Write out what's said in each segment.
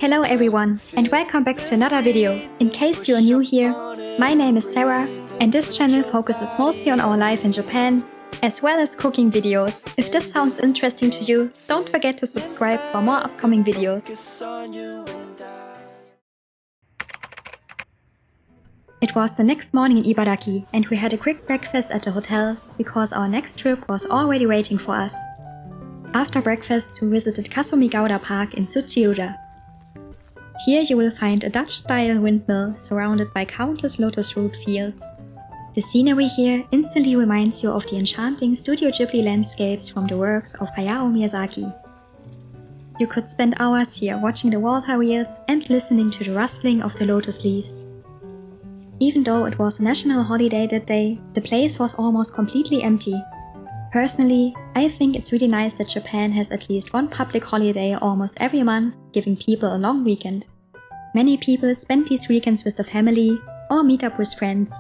Hello everyone, and welcome back to another video. In case you are new here, my name is Sarah, and this channel focuses mostly on our life in Japan, as well as cooking videos. If this sounds interesting to you, don't forget to subscribe for more upcoming videos. It was the next morning in Ibaraki, and we had a quick breakfast at the hotel, because our next trip was already waiting for us. After breakfast, we visited Kasumigaura Park in Tsuchiura. Here you will find a Dutch-style windmill surrounded by countless lotus root fields. The scenery here instantly reminds you of the enchanting Studio Ghibli landscapes from the works of Hayao Miyazaki. You could spend hours here watching the water wheels and listening to the rustling of the lotus leaves. Even though it was a national holiday that day, the place was almost completely empty. Personally, I think it's really nice that Japan has at least one public holiday almost every month, giving people a long weekend. Many people spend these weekends with the family or meet up with friends.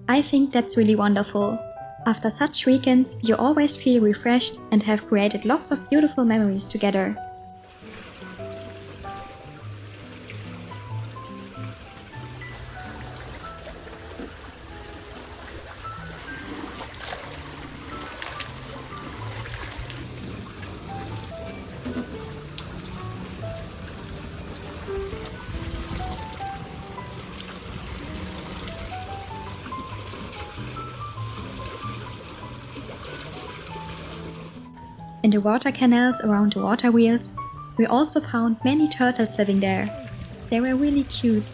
I think that's really wonderful. After such weekends, you always feel refreshed and have created lots of beautiful memories together. In the water canals around the water wheels, we also found many turtles living there. They were really cute.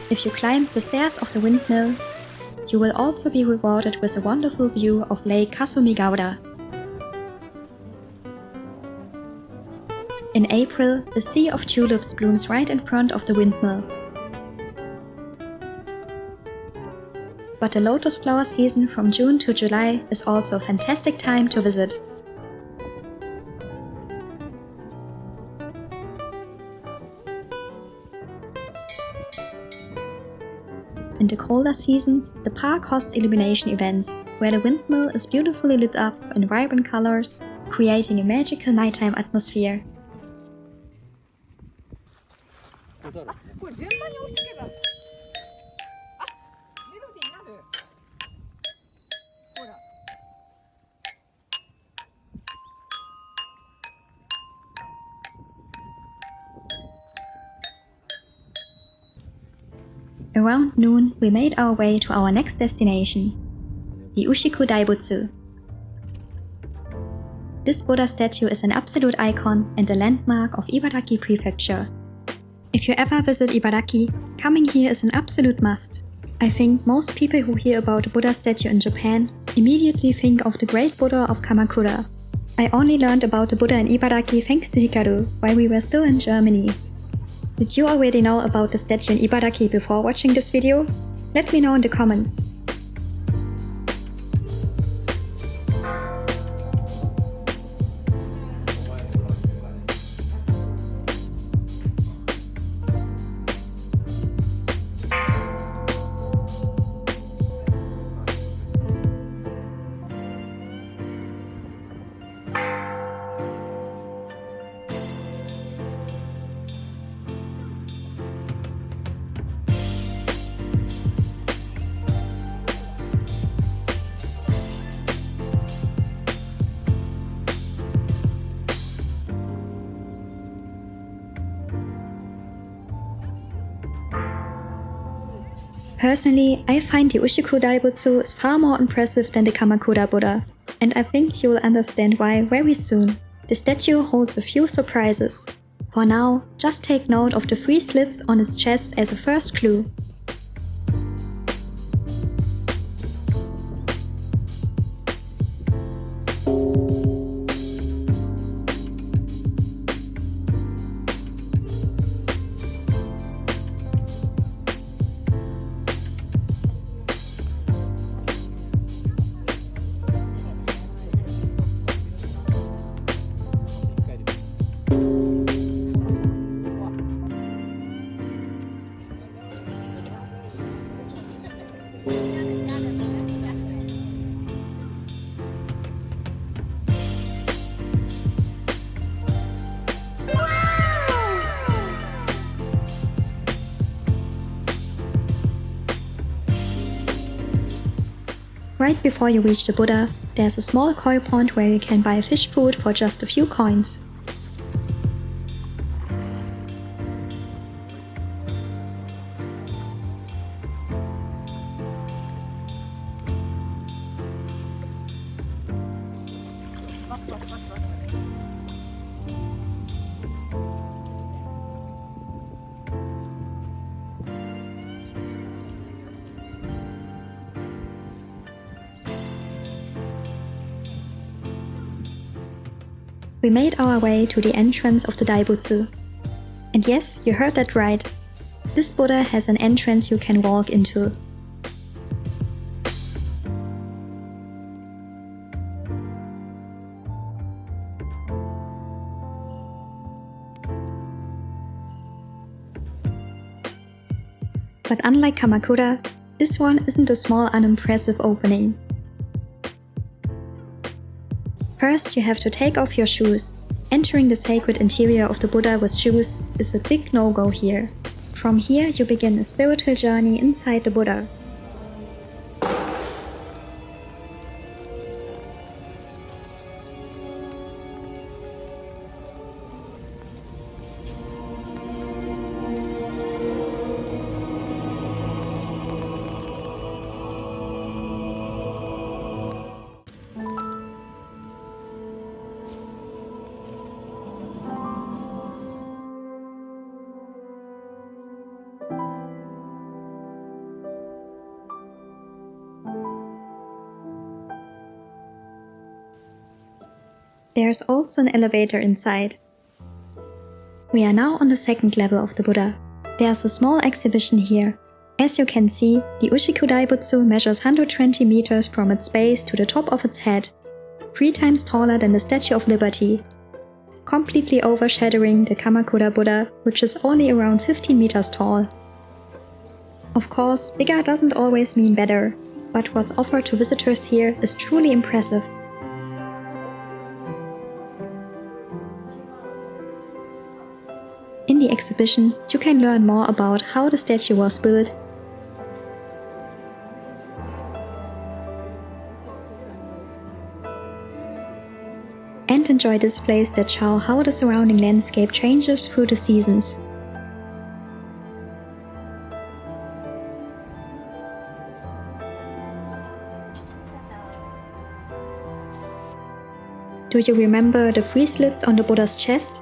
If you climb the stairs of the windmill, you will also be rewarded with a wonderful view of Lake Kasumigaura. In April, the sea of tulips blooms right in front of the windmill. But the lotus flower season from June to July is also a fantastic time to visit. In the colder seasons, the park hosts illumination events, where the windmill is beautifully lit up in vibrant colors, creating a magical nighttime atmosphere. Around noon, we made our way to our next destination, the Ushiku Daibutsu. This Buddha statue is an absolute icon and a landmark of Ibaraki Prefecture. If you ever visit Ibaraki, coming here is an absolute must. I think most people who hear about the Buddha statue in Japan immediately think of the great Buddha of Kamakura. I only learned about the Buddha in Ibaraki thanks to Hikaru while we were still in Germany. Did you already know about the statue in Ibaraki before watching this video? Let me know in the comments. Personally, I find the Ushiku Daibutsu is far more impressive than the Kamakura Buddha, and I think you will understand why very soon. The statue holds a few surprises. For now, just take note of the 3 slits on his chest as a first clue. Right before you reach the Buddha, there's a small koi pond where you can buy fish food for just a few coins. We made our way to the entrance of the Daibutsu. And yes, you heard that right. This Buddha has an entrance you can walk into. But unlike Kamakura, this one isn't a small unimpressive opening. First, you have to take off your shoes. Entering the sacred interior of the Buddha with shoes is a big no-go here. From here, you begin a spiritual journey inside the Buddha. There's also an elevator inside. We are now on the second level of the Buddha. There's a small exhibition here. As you can see, the Ushiku Daibutsu measures 120 meters from its base to the top of its head, 3 times taller than the Statue of Liberty, completely overshadowing the Kamakura Buddha, which is only around 15 meters tall. Of course, bigger doesn't always mean better, but what's offered to visitors here is truly impressive. In the exhibition, you can learn more about how the statue was built, and enjoy displays that show how the surrounding landscape changes through the seasons. Do you remember the 3 slits on the Buddha's chest?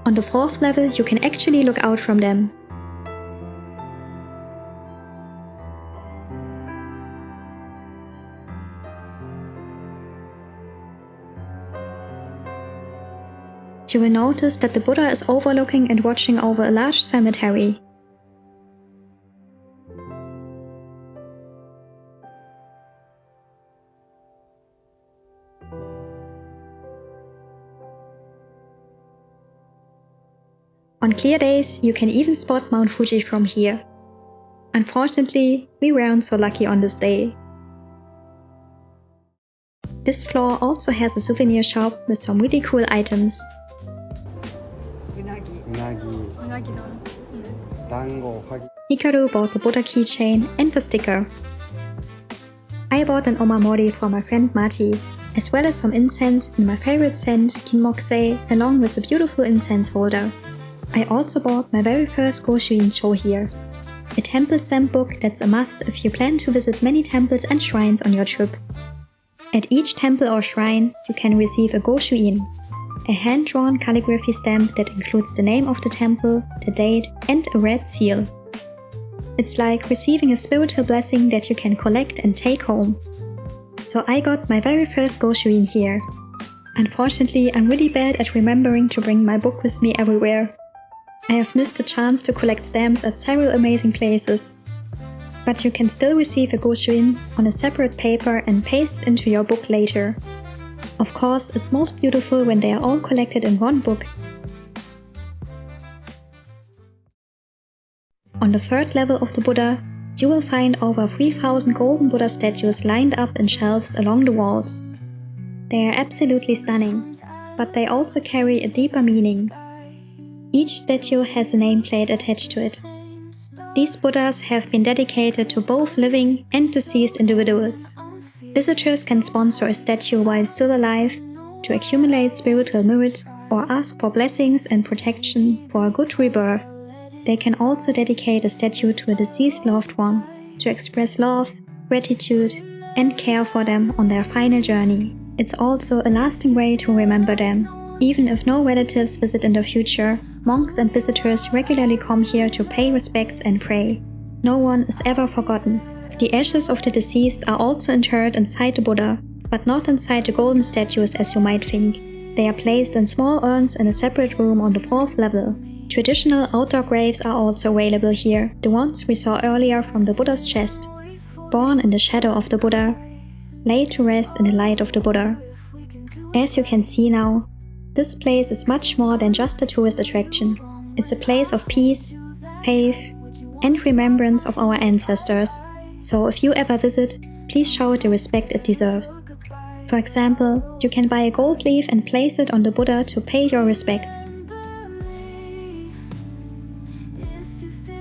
On the 4th level, you can actually look out from them. You will notice that the Buddha is overlooking and watching over a large cemetery. On clear days, you can even spot Mount Fuji from here. Unfortunately, we weren't so lucky on this day. This floor also has a souvenir shop with some really cool items. Hikaru bought the Buddha keychain and the sticker. I bought an omamori for my friend Mati, as well as some incense and my favorite scent, Kinmokusei, along with a beautiful incense holder. I also bought my very first Goshuin Cho here, a temple stamp book that's a must if you plan to visit many temples and shrines on your trip. At each temple or shrine, you can receive a Goshuin, a hand-drawn calligraphy stamp that includes the name of the temple, the date, and a red seal. It's like receiving a spiritual blessing that you can collect and take home. So I got my very first Goshuin here. Unfortunately, I'm really bad at remembering to bring my book with me everywhere. I have missed the chance to collect stamps at several amazing places. But you can still receive a Goshuin on a separate paper and paste it into your book later. Of course, it's most beautiful when they are all collected in one book. On the 3rd level of the Buddha, You will find over 3,000 golden Buddha statues lined up in shelves along the walls. They are absolutely stunning, but they also carry a deeper meaning. Each statue has a nameplate attached to it. These Buddhas have been dedicated to both living and deceased individuals. Visitors can sponsor a statue while still alive to accumulate spiritual merit or ask for blessings and protection for a good rebirth. They can also dedicate a statue to a deceased loved one to express love, gratitude, and care for them on their final journey. It's also a lasting way to remember them. Even if no relatives visit in the future, monks and visitors regularly come here to pay respects and pray. No one is ever forgotten. The ashes of the deceased are also interred inside the Buddha, but not inside the golden statues as you might think. They are placed in small urns in a separate room on the 4th level. Traditional outdoor graves are also available here, the ones we saw earlier from the Buddha's chest. Born in the shadow of the Buddha, laid to rest in the light of the Buddha. As you can see now, this place is much more than just a tourist attraction. It's a place of peace, faith, and remembrance of our ancestors. So if you ever visit, please show it the respect it deserves. For example, you can buy a gold leaf and place it on the Buddha to pay your respects.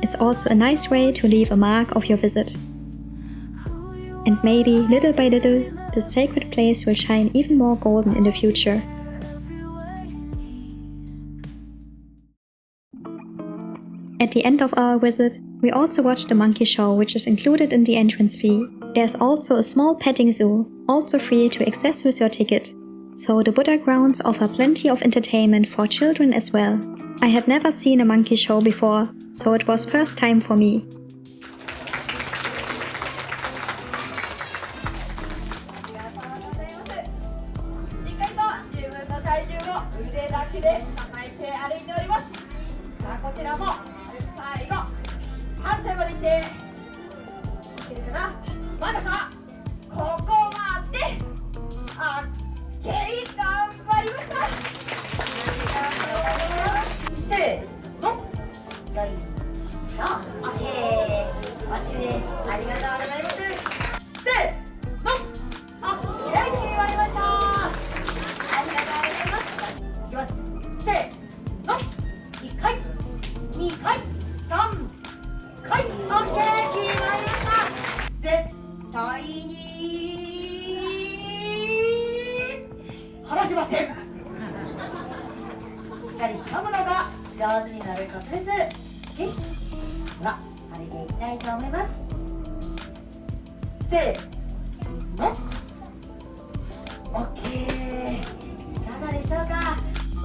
It's also a nice way to leave a mark of your visit. And maybe, little by little, this sacred place will shine even more golden in the future. At the end of our visit, we also watched the monkey show, which is included in the entrance fee. There's also a small petting zoo, also free to access with your ticket. So the Buddha grounds offer plenty of entertainment for children as well. I had never seen a monkey show before, so it was first time for me.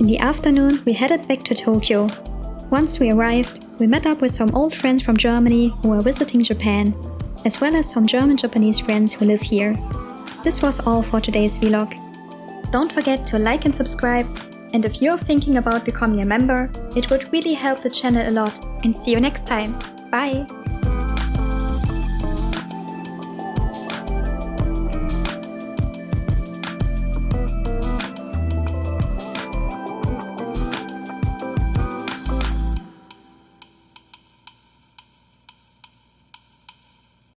In the afternoon, we headed back to Tokyo. Once we arrived, we met up with some old friends from Germany who were visiting Japan, as well as some German-Japanese friends who live here. This was all for today's vlog. Don't forget to like and subscribe, and if you're thinking about becoming a member, it would really help the channel a lot. And see you next time. Bye!